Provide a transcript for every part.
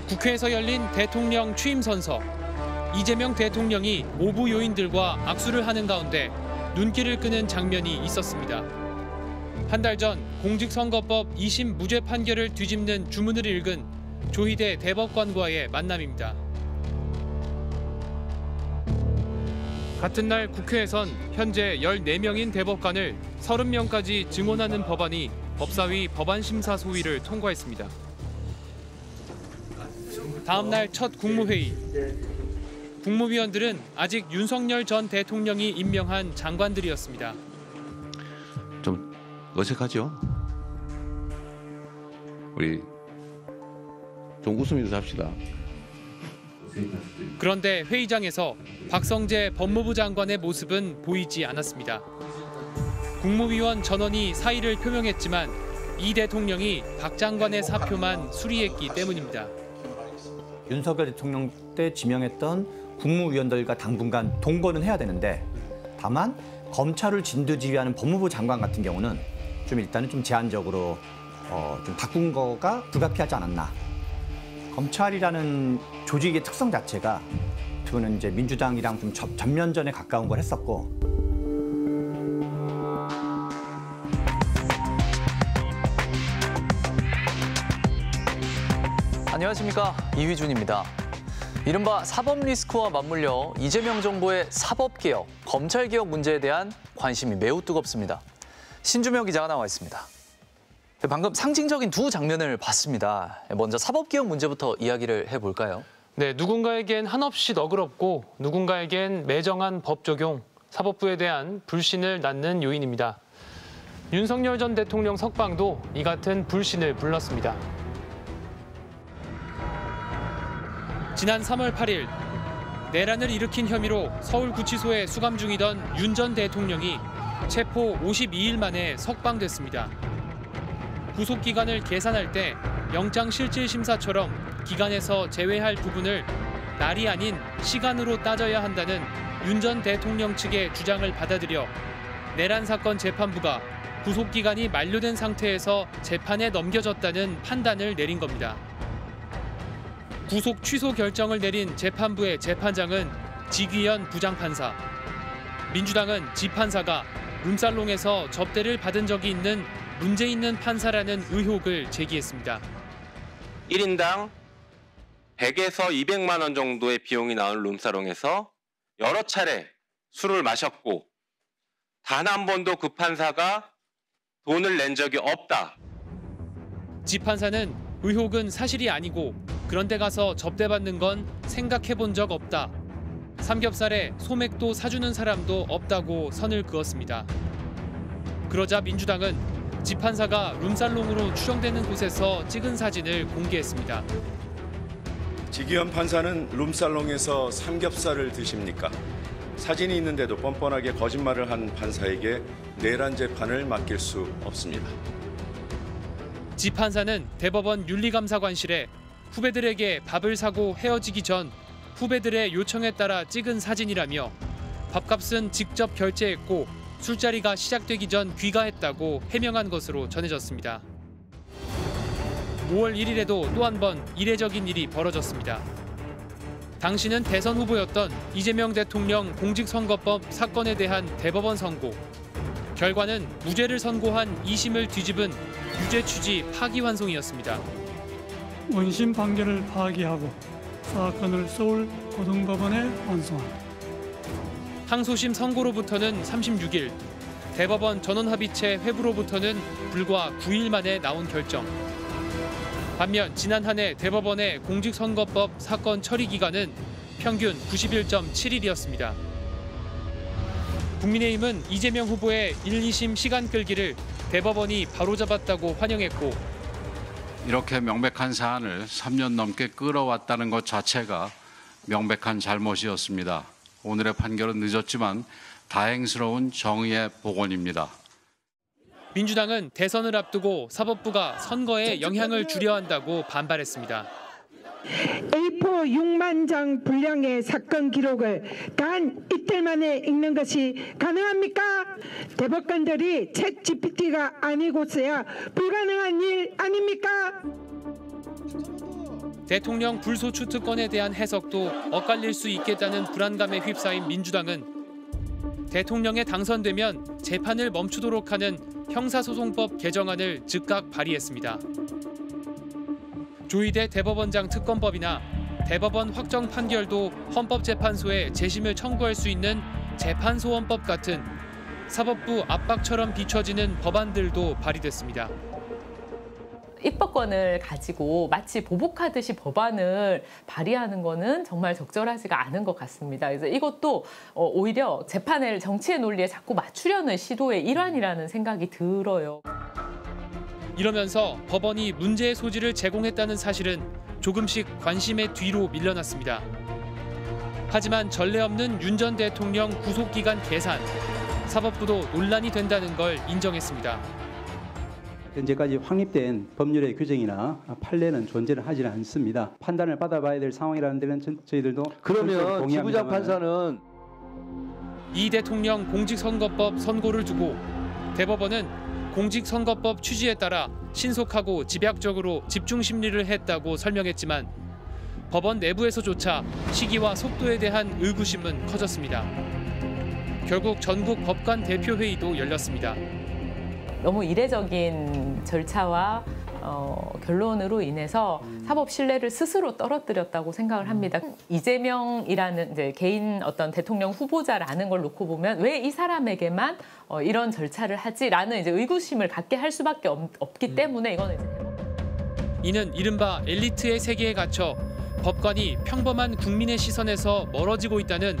국회에서 열린 대통령 취임 선서. 이재명 대통령이 오부 요인들과 악수를 하는 가운데 눈길을 끄는 장면이 있었습니다. 한 달 전 공직선거법 2심 무죄 판결을 뒤집는 주문을 읽은 조희대 대법관과의 만남입니다. 같은 날 국회에선 현재 14명인 대법관을 30명까지 증원하는 법안이 법사위 법안심사 소위를 통과했습니다. 다음 날 첫 국무회의. 국무위원들은 아직 윤석열 전 대통령이 임명한 장관들이었습니다. 좀 어색하죠? 우리 좀 웃으면서 합시다. 그런데 회의장에서 박성재 법무부 장관의 모습은 보이지 않았습니다. 국무위원 전원이 사의를 표명했지만 이 대통령이 박 장관의 사표만 수리했기 때문입니다. 윤석열 대통령 때 지명했던 국무위원들과 당분간 동거는 해야 되는데, 다만 검찰을 진두지휘하는 법무부 장관 같은 경우는 좀 일단은 좀 제한적으로 좀 바꾼 거가 불가피하지 않았나. 검찰이라는 조직의 특성 자체가 그거는 이제 민주당이랑 좀 전면전에 가까운 걸 했었고. 안녕하십니까, 이휘준입니다. 이른바 사법 리스크와 맞물려 이재명 정부의 사법개혁, 검찰개혁 문제에 대한 관심이 매우 뜨겁습니다. 신주명 기자가 나와 있습니다. 방금 상징적인 두 장면을 봤습니다. 먼저 사법개혁 문제부터 이야기를 해볼까요? 네, 누군가에겐 한없이 너그럽고 누군가에겐 매정한 법 적용, 사법부에 대한 불신을 낳는 요인입니다. 윤석열 전 대통령 석방도 이 같은 불신을 불렀습니다. 지난 3월 8일 내란을 일으킨 혐의로 서울구치소에 수감 중이던 윤 전 대통령이 체포 52일 만에 석방됐습니다. 구속기간을 계산할 때 영장실질심사처럼 기간에서 제외할 부분을 날이 아닌 시간으로 따져야 한다는 윤 전 대통령 측의 주장을 받아들여 내란 사건 재판부가 구속기간이 만료된 상태에서 재판에 넘겨졌다는 판단을 내린 겁니다. 구속 취소 결정을 내린 재판부의 재판장은 지귀현 부장판사. 민주당은 지 판사가 룸살롱에서 접대를 받은 적이 있는 문제 있는 판사라는 의혹을 제기했습니다. 1인당 100에서 200만 원 정도의 비용이 나오는 룸살롱에서 여러 차례 술을 마셨고 단 한 번도 그 판사가 돈을 낸 적이 없다. 지 판사는 의혹은 사실이 아니고 그런데 가서 접대받는 건 생각해 본 적 없다. 삼겹살에 소맥도 사주는 사람도 없다고 선을 그었습니다. 그러자 민주당은 지 판사가 룸살롱으로 추정되는 곳에서 찍은 사진을 공개했습니다. 지귀현 판사는 룸살롱에서 삼겹살을 드십니까? 사진이 있는데도 뻔뻔하게 거짓말을 한 판사에게 내란 재판을 맡길 수 없습니다. 지 판사는 대법원 윤리감사관실에 후배들에게 밥을 사고 헤어지기 전 후배들의 요청에 따라 찍은 사진이라며 밥값은 직접 결제했고 술자리가 시작되기 전 귀가했다고 해명한 것으로 전해졌습니다. 5월 1일에도 또 한 번 이례적인 일이 벌어졌습니다. 당시는 대선 후보였던 이재명 대통령 공직선거법 사건에 대한 대법원 선고. 결과는 무죄를 선고한 2심을 뒤집은 유죄 취지 파기환송이었습니다. 원심 판결을 파기하고 사건을 서울 고등법원에 환송한다. 항소심 선고로부터는 36일, 대법원 전원합의체 회부로부터는 불과 9일 만에 나온 결정. 반면 지난 한 해 대법원의 공직선거법 사건 처리 기간은 평균 91.7일이었습니다. 국민의힘은 이재명 후보의 1, 2심 시간 끌기를 대법원이 바로잡았다고 환영했고, 이렇게 명백한 사안을 3년 넘게 끌어왔다는 것 자체가 명백한 잘못이었습니다. 오늘의 판결은 늦었지만 다행스러운 정의의 복원입니다. 민주당은 대선을 앞두고 사법부가 선거에 영향을 주려 한다고 반발했습니다. A4 6만 장 분량의 사건 기록을 단 이틀 만에 읽는 것이 가능합니까? 대법관들이 챗 GPT가 아니고서야 불가능한 일 아닙니까? 대통령 불소추 특권에 대한 해석도 엇갈릴 수 있겠다는 불안감에 휩싸인 민주당은 대통령에 당선되면 재판을 멈추도록 하는 형사소송법 개정안을 즉각 발의했습니다. 조희대 대법원장 특검법이나 대법원 확정 판결도 헌법재판소에 재심을 청구할 수 있는 재판소원법 같은 사법부 압박처럼 비춰지는 법안들도 발의됐습니다. 입법권을 가지고 마치 보복하듯이 법안을 발의하는 거는 정말 적절하지가 않은 것 같습니다. 그래서 이것도 오히려 재판을 정치의 논리에 자꾸 맞추려는 시도의 일환이라는 생각이 들어요. 이러면서 법원이 문제의 소지를 제공했다는 사실은 조금씩 관심의 뒤로 밀려났습니다. 하지만 전례 없는 윤 전 대통령 구속기간 계산, 사법부도 논란이 된다는 걸 인정했습니다. 현재까지 확립된 법률의 규정이나 판례는 존재를 하지 않습니다. 판단을 받아봐야 될 상황이라는 데는 저희들도 그러면 지부장 판사는 이 대통령 공직선거법 선고를 두고 대법원은 공직선거법 취지에 따라 신속하고 집약적으로 집중심리를 했다고 설명했지만 법원 내부에서조차 시기와 속도에 대한 의구심은 커졌습니다. 결국 전국 법관 대표회의도 열렸습니다. 너무 이례적인 절차와 결론으로 인해서 사법 신뢰를 스스로 떨어뜨렸다고 생각을 합니다. 이재명이라는 이제 개인 어떤 대통령 후보자라는 걸 놓고 보면 왜 이 사람에게만 이런 절차를 하지라는 이제 의구심을 갖게 할 수밖에 없기 때문에 이거는 이제 이는 이른바 엘리트의 세계에 갇혀 법관이 평범한 국민의 시선에서 멀어지고 있다는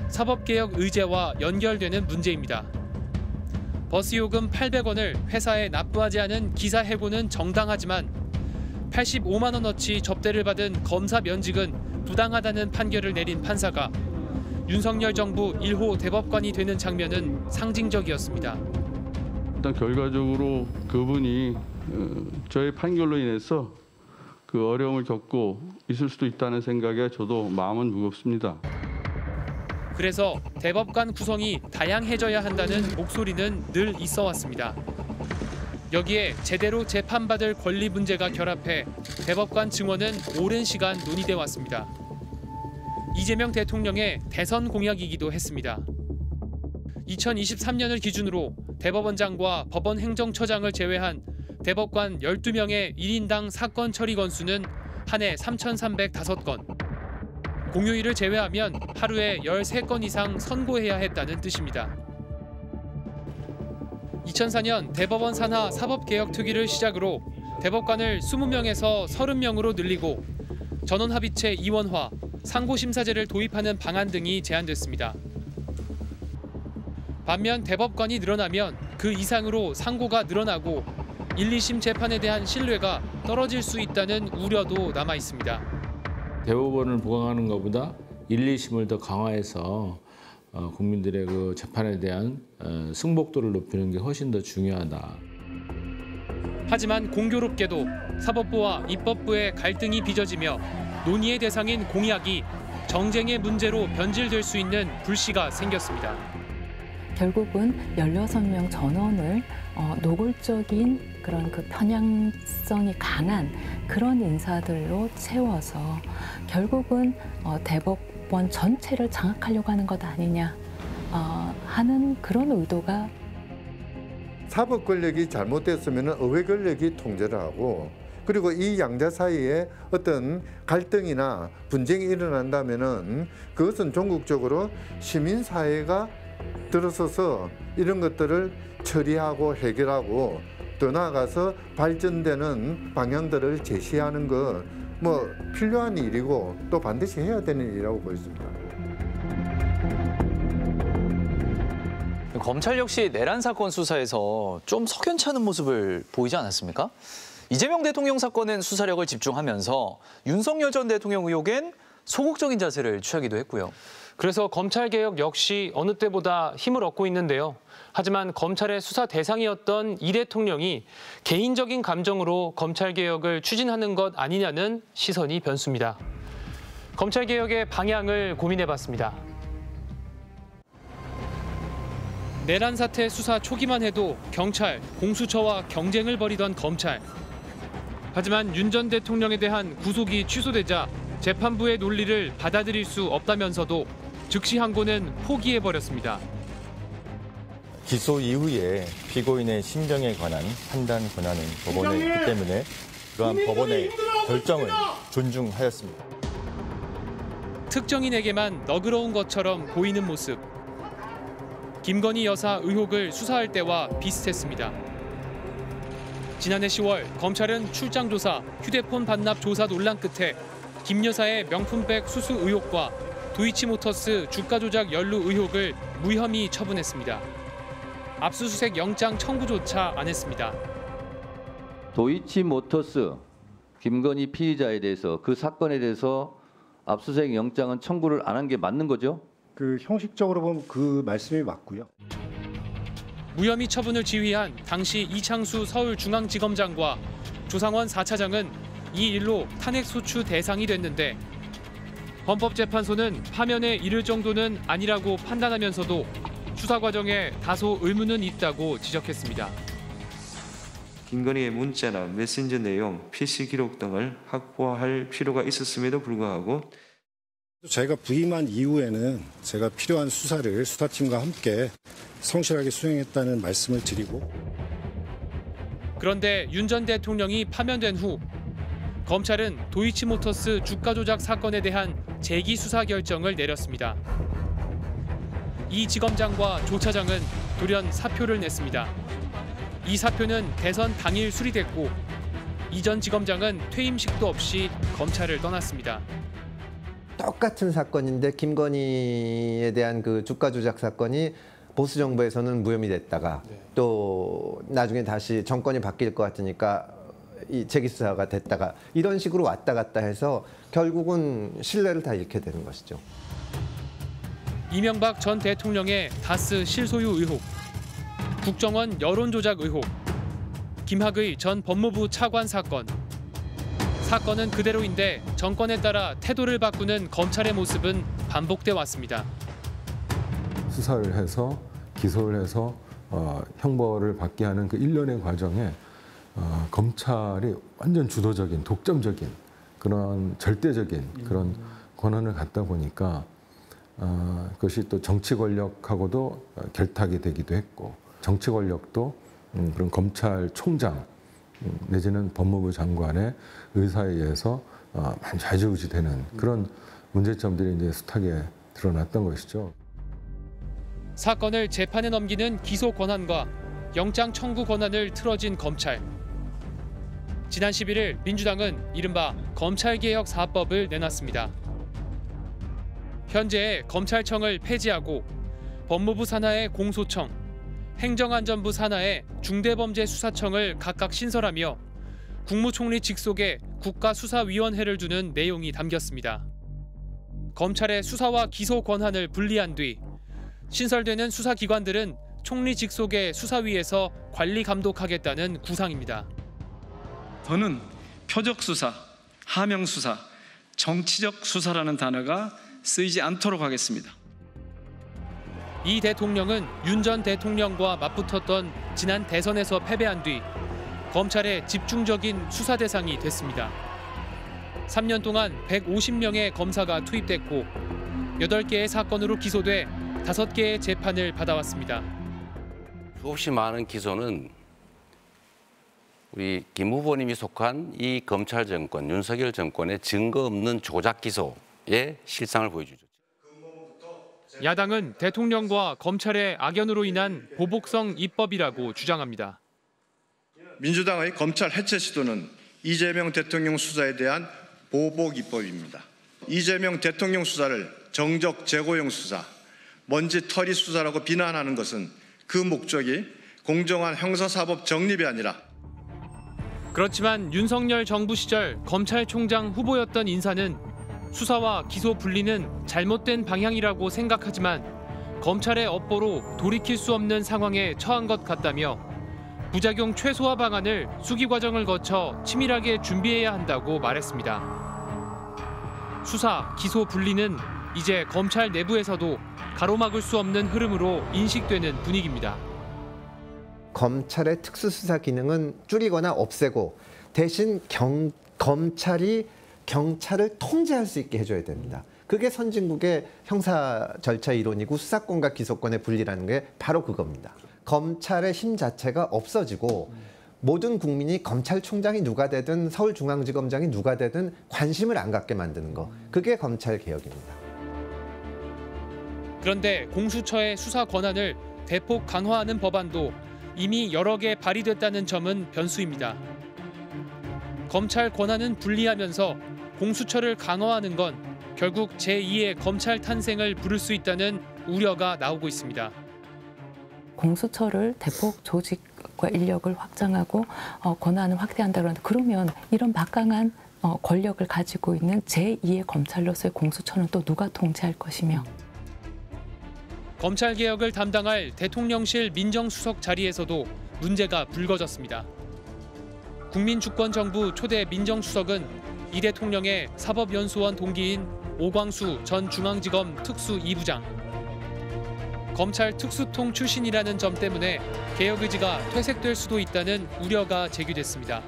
사법개혁 의제와 연결되는 문제입니다. 버스 요금 800원을 회사에 납부하지 않은 기사 해고는 정당하지만 85만 원어치 접대를 받은 검사 면직은 부당하다는 판결을 내린 판사가 윤석열 정부 1호 대법관이 되는 장면은 상징적이었습니다. 일단 결과적으로 그분이 저의 판결로 인해서 그 어려움을 겪고 있을 수도 있다는 생각에 저도 마음은 무겁습니다. 그래서 대법관 구성이 다양해져야 한다는 목소리는 늘 있어 왔습니다. 여기에 제대로 재판받을 권리 문제가 결합해 대법관 증원은 오랜 시간 논의돼 왔습니다. 이재명 대통령의 대선 공약이기도 했습니다. 2023년을 기준으로 대법원장과 법원 행정처장을 제외한 대법관 12명의 1인당 사건 처리 건수는 한 해 3,305건. 공휴일을 제외하면 하루에 13건 이상 선고해야 했다는 뜻입니다. 2004년 대법원 산하 사법개혁특위를 시작으로 대법관을 20명에서 30명으로 늘리고 전원합의체 이원화, 상고심사제를 도입하는 방안 등이 제안됐습니다. 반면 대법관이 늘어나면 그 이상으로 상고가 늘어나고 1, 2심 재판에 대한 신뢰가 떨어질 수 있다는 우려도 남아 있습니다. 대법원을 부강하는 것보다 1, 2심을 더 강화해서 국민들의 그 재판에 대한 승복도를 높이는 게 훨씬 더 중요하다. 하지만 공교롭게도 사법부와 입법부의 갈등이 빚어지며 논의의 대상인 공약이 정쟁의 문제로 변질될 수 있는 불씨가 생겼습니다. 결국은 16명 전원을 노골적인 그런 그 편향성이 강한 그런 인사들로 채워서 결국은 대법원 전체를 장악하려고 하는 것 아니냐 하는 그런 의도가 사법 권력이 잘못됐으면 의회 권력이 통제를 하고 그리고 이 양자 사이에 어떤 갈등이나 분쟁이 일어난다면은 그것은 전국적으로 시민사회가 들어서서 이런 것들을 처리하고 해결하고 더 나아가서 발전되는 방향들을 제시하는 것 뭐 필요한 일이고 또 반드시 해야 되는 일이라고 보였습니다. 검찰 역시 내란 사건 수사에서 좀 석연치 않은 모습을 보이지 않았습니까? 이재명 대통령 사건은 수사력을 집중하면서 윤석열 전 대통령 의혹엔 소극적인 자세를 취하기도 했고요. 그래서 검찰개혁 역시 어느 때보다 힘을 얻고 있는데요. 하지만 검찰의 수사 대상이었던 이 대통령이 개인적인 감정으로 검찰개혁을 추진하는 것 아니냐는 시선이 변수입니다. 검찰개혁의 방향을 고민해봤습니다. 내란 사태 수사 초기만 해도 경찰, 공수처와 경쟁을 벌이던 검찰. 하지만 윤 전 대통령에 대한 구속이 취소되자 재판부의 논리를 받아들일 수 없다면서도 즉시 항고는 포기해버렸습니다. 기소 이후에 피고인의 심정에 관한 판단 권한은 법원에 있기 때문에 그러한 법원의 결정을 존중하였습니다. 특정인에게만 너그러운 것처럼 보이는 모습. 김건희 여사 의혹을 수사할 때와 비슷했습니다. 지난해 10월 검찰은 출장 조사, 휴대폰 반납 조사 논란 끝에 김 여사의 명품백 수수 의혹과 도이치모터스 주가 조작 연루 의혹을 무혐의 처분했습니다. 압수수색 영장 청구조차 안 했습니다. 도이치모터스 김건희 피의자에 대해서 그 사건에 대해서 압수수색 영장은 청구를 안 한 게 맞는 거죠? 그 형식적으로 보면 그 말씀이 맞고요. 무혐의 처분을 지휘한 당시 이창수 서울중앙지검장과 조상원 4차장은 이 일로 탄핵소추 대상이 됐는데 헌법재판소는 파면에 이를 정도는 아니라고 판단하면서도 수사 과정에 다소 의문은 있다고 지적했습니다. 김건희의 문자나 메신저 내용, PC 기록 등을 확보할 필요가 있었음에도 불구하고 저희가 부임한 이후에는 제가 필요한 수사를 수사팀과 함께 성실하게 수행했다는 말씀을 드리고 그런데 윤 전 대통령이 파면된 후 검찰은 도이치모터스 주가 조작 사건에 대한 재기 수사 결정을 내렸습니다. 이 지검장과 조 차장은 돌연 사표를 냈습니다. 이 사표는 대선 당일 수리됐고 이 전 지검장은 퇴임식도 없이 검찰을 떠났습니다. 똑같은 사건인데 김건희에 대한 그 주가 조작 사건이 보수 정부에서는 무혐의 됐다가 또 나중에 다시 정권이 바뀔 것 같으니까 이 재기 수사가 됐다가 이런 식으로 왔다 갔다 해서 결국은 신뢰를 다 잃게 되는 것이죠. 이명박 전 대통령의 다스 실소유 의혹, 국정원 여론 조작 의혹, 김학의 전 법무부 차관 사건. 사건은 그대로인데 정권에 따라 태도를 바꾸는 검찰의 모습은 반복돼 왔습니다. 수사를 해서 기소를 해서 형벌을 받게 하는 그 일련의 과정에 검찰이 완전 주도적인 독점적인 그런 절대적인 그런 권한을 갖다 보니까 그것이 또 정치 권력하고도 결탁이 되기도 했고 정치 권력도 그런 검찰총장 내지는 법무부 장관의 의사에 의해서 많이 좌지우지되는 그런 문제점들이 이제 숱하게 드러났던 것이죠. 사건을 재판에 넘기는 기소 권한과 영장 청구 권한을 틀어진 검찰. 지난 11일 민주당은 이른바 검찰개혁 4법을 내놨습니다. 현재 검찰청을 폐지하고 법무부 산하의 공소청, 행정안전부 산하의 중대범죄수사청을 각각 신설하며 국무총리 직속에 국가수사위원회를 두는 내용이 담겼습니다. 검찰의 수사와 기소 권한을 분리한 뒤 신설되는 수사기관들은 총리 직속의 수사위에서 관리 감독하겠다는 구상입니다. 저는 표적 수사, 하명 수사, 정치적 수사라는 단어가 쓰이지 않도록 하겠습니다. 이 대통령은 윤 전 대통령과 맞붙었던 지난 대선에서 패배한 뒤 검찰의 집중적인 수사 대상이 됐습니다. 3년 동안 150명의 검사가 투입됐고 8개의 사건으로 기소돼 5개의 재판을 받아왔습니다. 수없이 많은 기소는 우리 김 후보님이 속한 이 검찰 정권, 윤석열 정권의 증거 없는 조작 기소의 실상을 보여주죠. 야당은 대통령과 검찰의 악연으로 인한 보복성 입법이라고 주장합니다. 민주당의 검찰 해체 시도는 이재명 대통령 수사에 대한 보복 입법입니다. 이재명 대통령 수사를 정적 제고용 수사, 먼지털이 수사라고 비난하는 것은 그 목적이 공정한 형사사법 정립이 아니라 그렇지만 윤석열 정부 시절 검찰총장 후보였던 인사는 수사와 기소 분리는 잘못된 방향이라고 생각하지만 검찰의 업보로 돌이킬 수 없는 상황에 처한 것 같다며 부작용 최소화 방안을 수기 과정을 거쳐 치밀하게 준비해야 한다고 말했습니다. 수사, 기소 분리는 이제 검찰 내부에서도 가로막을 수 없는 흐름으로 인식되는 분위기입니다. 검찰의 특수수사 기능은 줄이거나 없애고 대신 검찰이 경찰을 통제할 수 있게 해줘야 됩니다. 그게 선진국의 형사 절차 이론이고 수사권과 기소권의 분리라는 게 바로 그겁니다. 검찰의 힘 자체가 없어지고 모든 국민이 검찰총장이 누가 되든 서울중앙지검장이 누가 되든 관심을 안 갖게 만드는 거. 그게 검찰 개혁입니다. 그런데 공수처의 수사 권한을 대폭 강화하는 법안도 이미 여러 개 발의됐다는 점은 변수입니다. 검찰 권한은 분리하면서 공수처를 강화하는 건 결국 제2의 검찰 탄생을 부를 수 있다는 우려가 나오고 있습니다. 공수처를 대폭 조직과 인력을 확장하고 권한을 확대한다 그러면 이런 막강한 권력을 가지고 있는 제2의 검찰로서의 공수처는 또 누가 통제할 것이며. 검찰개혁을 담당할 대통령실 민정수석 자리에서도 문제가 불거졌습니다. 국민주권정부 초대 민정수석은 이 대통령의 사법연수원 동기인 오광수 전 중앙지검 특수 2부장. 검찰 특수통 출신이라는 점 때문에 개혁 의지가 퇴색될 수도 있다는 우려가 제기됐습니다.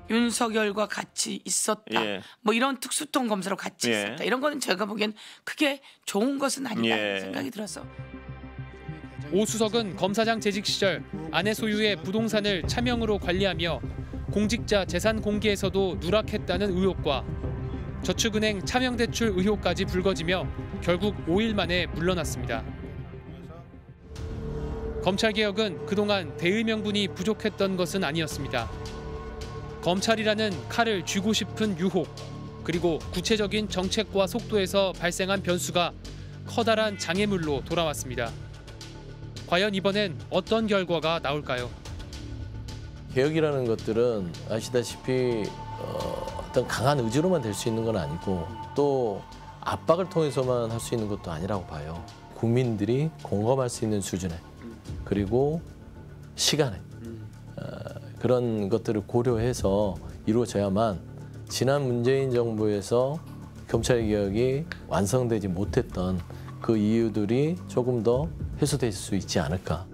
윤석열과 같이 있었다. 뭐 이런 특수통 검사로 같이 있었다. 이런 거는 제가 보기엔 크게 좋은 것은 아니다 생각이 들어서. 오 수석은 검사장 재직 시절 아내 소유의 부동산을 차명으로 관리하며 공직자 재산 공개에서도 누락했다는 의혹과 저축은행 차명대출 의혹까지 불거지며 결국 5일 만에 물러났습니다. 검찰개혁은 그동안 대의 명분이 부족했던 것은 아니었습니다. 검찰이라는 칼을 쥐고 싶은 유혹, 그리고 구체적인 정책과 속도에서 발생한 변수가 커다란 장애물로 돌아왔습니다. 과연 이번엔 어떤 결과가 나올까요? 개혁이라는 것들은 아시다시피 어떤 강한 의지로만 될 수 있는 건 아니고 또 압박을 통해서만 할 수 있는 것도 아니라고 봐요. 국민들이 공감할 수 있는 수준에 그리고 시간에 그런 것들을 고려해서 이루어져야만 지난 문재인 정부에서 검찰개혁이 완성되지 못했던 그 이유들이 조금 더 해소될 수 있지 않을까.